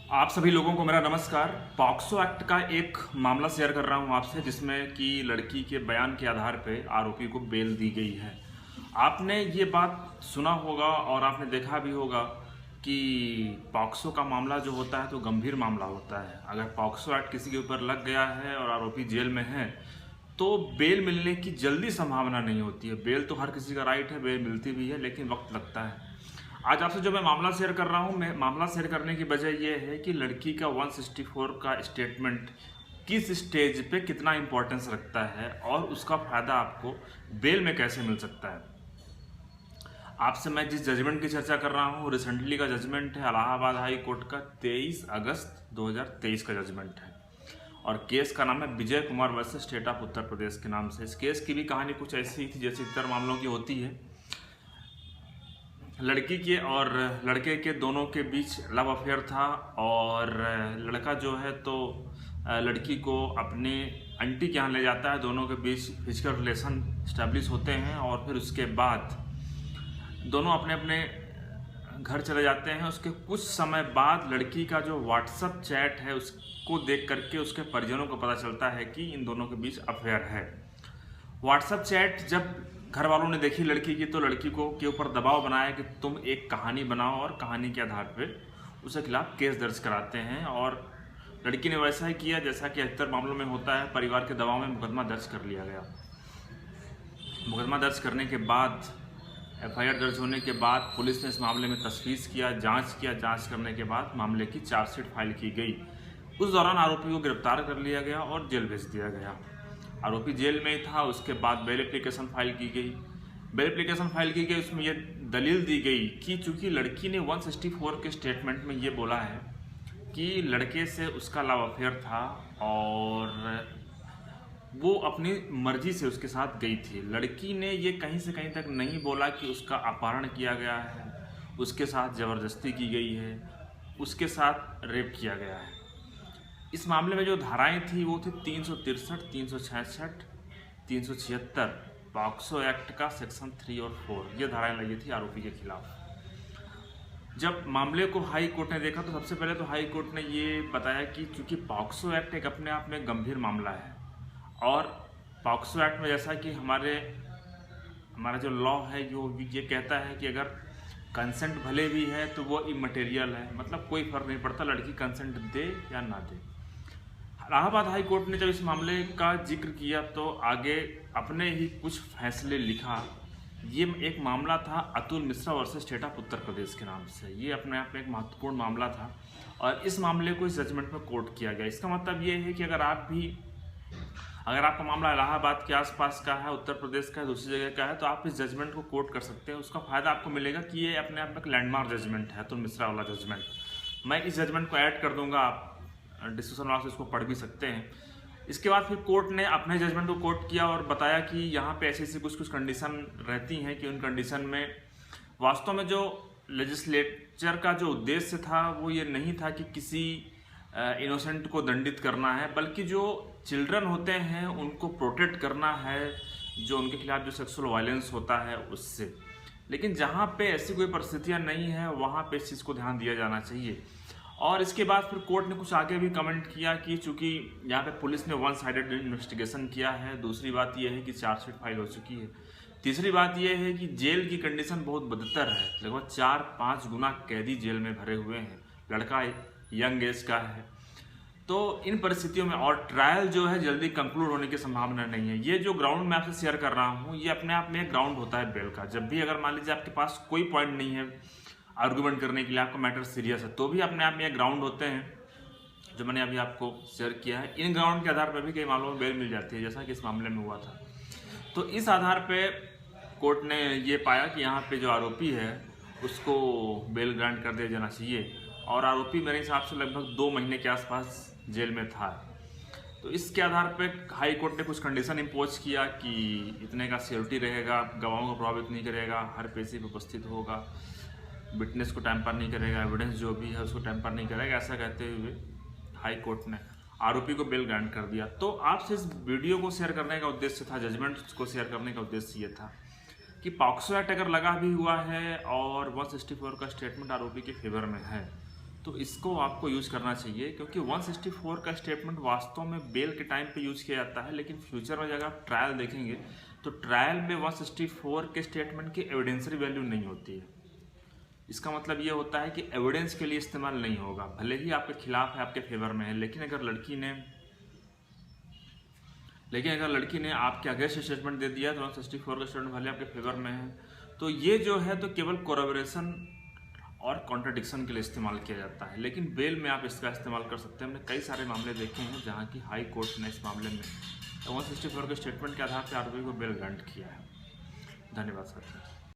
आप सभी लोगों को मेरा नमस्कार। पॉक्सो एक्ट का एक मामला शेयर कर रहा हूं आपसे, जिसमें कि लड़की के बयान के आधार पे आरोपी को बेल दी गई है। आपने ये बात सुना होगा और आपने देखा भी होगा कि पॉक्सो का मामला जो होता है तो गंभीर मामला होता है। अगर पॉक्सो एक्ट किसी के ऊपर लग गया है और आरोपी जेल में है तो बेल मिलने की जल्दी संभावना नहीं होती है। बेल तो हर किसी का राइट है, बेल मिलती भी है, लेकिन वक्त लगता है। आज आपसे जो मैं मामला शेयर कर रहा हूँ, मैं मामला शेयर करने की वजह यह है कि लड़की का 164 का स्टेटमेंट किस स्टेज पे कितना इंपॉर्टेंस रखता है और उसका फ़ायदा आपको बेल में कैसे मिल सकता है। आपसे मैं जिस जजमेंट की चर्चा कर रहा हूँ, रिसेंटली का जजमेंट है इलाहाबाद हाई कोर्ट का 23 अगस्त 2023 का जजमेंट है और केस का नाम है Vijay Kumar versus state of Uttar Pradesh के नाम से। इस केस की भी कहानी कुछ ऐसी ही थी जैसे इतर मामलों की होती है। लड़की के और लड़के के दोनों के बीच लव अफेयर था और लड़का जो है तो लड़की को अपने आंटी के यहाँ ले जाता है। दोनों के बीच फिजिकल रिलेशन स्टैब्लिश होते हैं और फिर उसके बाद दोनों अपने अपने घर चले जाते हैं। उसके कुछ समय बाद लड़की का जो व्हाट्सएप चैट है उसको देख करके उसके परिजनों को पता चलता है कि इन दोनों के बीच अफेयर है। व्हाट्सएप चैट जब घर वालों ने देखी लड़की की तो लड़की को के ऊपर दबाव बनाया कि तुम एक कहानी बनाओ और कहानी के आधार पे उसके खिलाफ केस दर्ज कराते हैं। और लड़की ने वैसा ही किया जैसा कि अधिकतर मामलों में होता है। परिवार के दबाव में मुकदमा दर्ज कर लिया गया। मुकदमा दर्ज करने के बाद एफआईआर दर्ज होने के बाद पुलिस ने इस मामले में तफ्तीश किया, जांच करने के बाद मामले की चार्जशीट फाइल की गई। उस दौरान आरोपी को गिरफ्तार कर लिया गया और जेल भेज दिया गया। आरोपी जेल में ही था। उसके बाद बेल एप्लीकेशन फाइल की गई। उसमें यह दलील दी गई कि चूंकि लड़की ने 164 के स्टेटमेंट में ये बोला है कि लड़के से उसका लव अफेयर था और वो अपनी मर्जी से उसके साथ गई थी। लड़की ने ये कहीं से कहीं तक नहीं बोला कि उसका अपहरण किया गया है, उसके साथ ज़बरदस्ती की गई है, उसके साथ रेप किया गया है। इस मामले में जो धाराएं थी वो थी 363, 366, 376 पॉक्सो एक्ट का सेक्शन 3 और 4। ये धाराएं लगी थी आरोपी के खिलाफ। जब मामले को हाई कोर्ट ने देखा तो सबसे पहले तो हाई कोर्ट ने ये बताया कि चूंकि पॉक्सो एक्ट एक अपने आप में गंभीर मामला है और पॉक्सो एक्ट में जैसा कि हमारा जो लॉ है ये कहता है कि अगर कंसेंट भले भी है तो वो इमटेरियल है, मतलब कोई फर्क नहीं पड़ता लड़की कंसेंट दे या ना दे। इलाहाबाद हाई कोर्ट ने जब इस मामले का जिक्र किया तो आगे अपने ही कुछ फैसले लिखा। ये एक मामला था Atul Mishra versus state of Uttar Pradesh के नाम से। ये अपने आप में एक महत्वपूर्ण मामला था और इस मामले को इस जजमेंट में कोर्ट किया गया। इसका मतलब ये है कि अगर आपका मामला इलाहाबाद के आसपास का है, उत्तर प्रदेश का है, दूसरी जगह का है, तो आप इस जजमेंट को कोर्ट कर सकते हैं। उसका फायदा आपको मिलेगा कि ये अपने आप में एक लैंडमार्क जजमेंट है, अतुल मिश्रा वाला जजमेंट। मैं इस जजमेंट को ऐड कर दूंगा, आप डिस्कशन बॉक्स में इसको पढ़ भी सकते हैं। इसके बाद फिर कोर्ट ने अपने जजमेंट को कोर्ट किया और बताया कि यहाँ पे ऐसी कुछ कंडीशन रहती हैं कि उन कंडीशन में वास्तव में जो लेजिस्लेचर का जो उद्देश्य था वो ये नहीं था कि किसी इनोसेंट को दंडित करना है, बल्कि जो चिल्ड्रन होते हैं उनको प्रोटेक्ट करना है, जो उनके खिलाफ जो सेक्सुअल वायलेंस होता है उससे। लेकिन जहाँ पे ऐसी कोई परिस्थितियाँ नहीं है वहाँ पे इस चीज़ को ध्यान दिया जाना चाहिए। और इसके बाद फिर कोर्ट ने कुछ आगे भी कमेंट किया कि चूंकि यहाँ पे पुलिस ने वन साइडेड इन्वेस्टिगेशन किया है। दूसरी बात यह है कि चार्जशीट फाइल हो चुकी है। तीसरी बात यह है कि जेल की कंडीशन बहुत बदतर है। लगभग 4-5 गुना कैदी जेल में भरे हुए हैं। लड़का यंग एज का है, तो इन परिस्थितियों में और ट्रायल जो है जल्दी कंक्लूड होने की संभावना नहीं है। ये जो ग्राउंड मैं आपसे शेयर कर रहा हूँ ये अपने आप में एक ग्राउंड होता है बेल का। जब भी अगर मान लीजिए आपके पास कोई पॉइंट नहीं है आर्गूमेंट करने के लिए, आपका मैटर सीरियस है, तो भी अपने आप में एक ग्राउंड होते हैं जो मैंने अभी आपको शेयर किया है। इन ग्राउंड के आधार पर भी कई मामलों में बेल मिल जाती है, जैसा कि इस मामले में हुआ था। तो इस आधार पर कोर्ट ने ये पाया कि यहाँ पे जो आरोपी है उसको बेल ग्रांट कर दिया जाना चाहिए। और आरोपी मेरे हिसाब से लगभग 2 महीने के आसपास जेल में था। तो इसके आधार पे हाई कोर्ट ने कुछ कंडीशन इम्पोज किया कि इतने का सिक्योरिटी रहेगा, गवाहों को प्रभावित नहीं करेगा, हर पेशी पर उपस्थित होगा, विटनेस को टैंपर नहीं करेगा, एविडेंस जो भी है उसको टैंपर नहीं करेगा। ऐसा कहते हुए हाई कोर्ट ने आरोपी को बेल ग्रांट कर दिया। तो आपसे इस वीडियो को शेयर करने का उद्देश्य था, जजमेंट को शेयर करने का उद्देश्य ये था कि पॉक्सो एक्ट अगर लगा भी हुआ है और 164 का स्टेटमेंट आरोपी के फेवर में है तो इसको आपको यूज़ करना चाहिए, क्योंकि 164 का स्टेटमेंट वास्तव में बेल के टाइम पे यूज़ किया जाता है, लेकिन फ्यूचर में अगर आप ट्रायल देखेंगे तो ट्रायल में 164 के स्टेटमेंट की एविडेंसरी वैल्यू नहीं होती है। इसका मतलब ये होता है कि एविडेंस के लिए इस्तेमाल नहीं होगा, भले ही आपके खिलाफ है आपके फेवर में है, लेकिन अगर लड़की ने आपके अगेंस्ट स्टेटमेंट दे दिया तो 164 का स्टेटमेंट भले आपके फेवर में है, तो ये जो है तो केवल कोरबोरेशन और कॉन्ट्रडिक्शन के लिए इस्तेमाल किया जाता है। लेकिन बेल में आप इसका इस्तेमाल कर सकते हैं। हमने कई सारे मामले देखे हैं जहाँ की हाई कोर्ट ने इस मामले में 164 के स्टेटमेंट के आधार पर आरोपी को बेल ग्रांट किया है। धन्यवाद साथियों।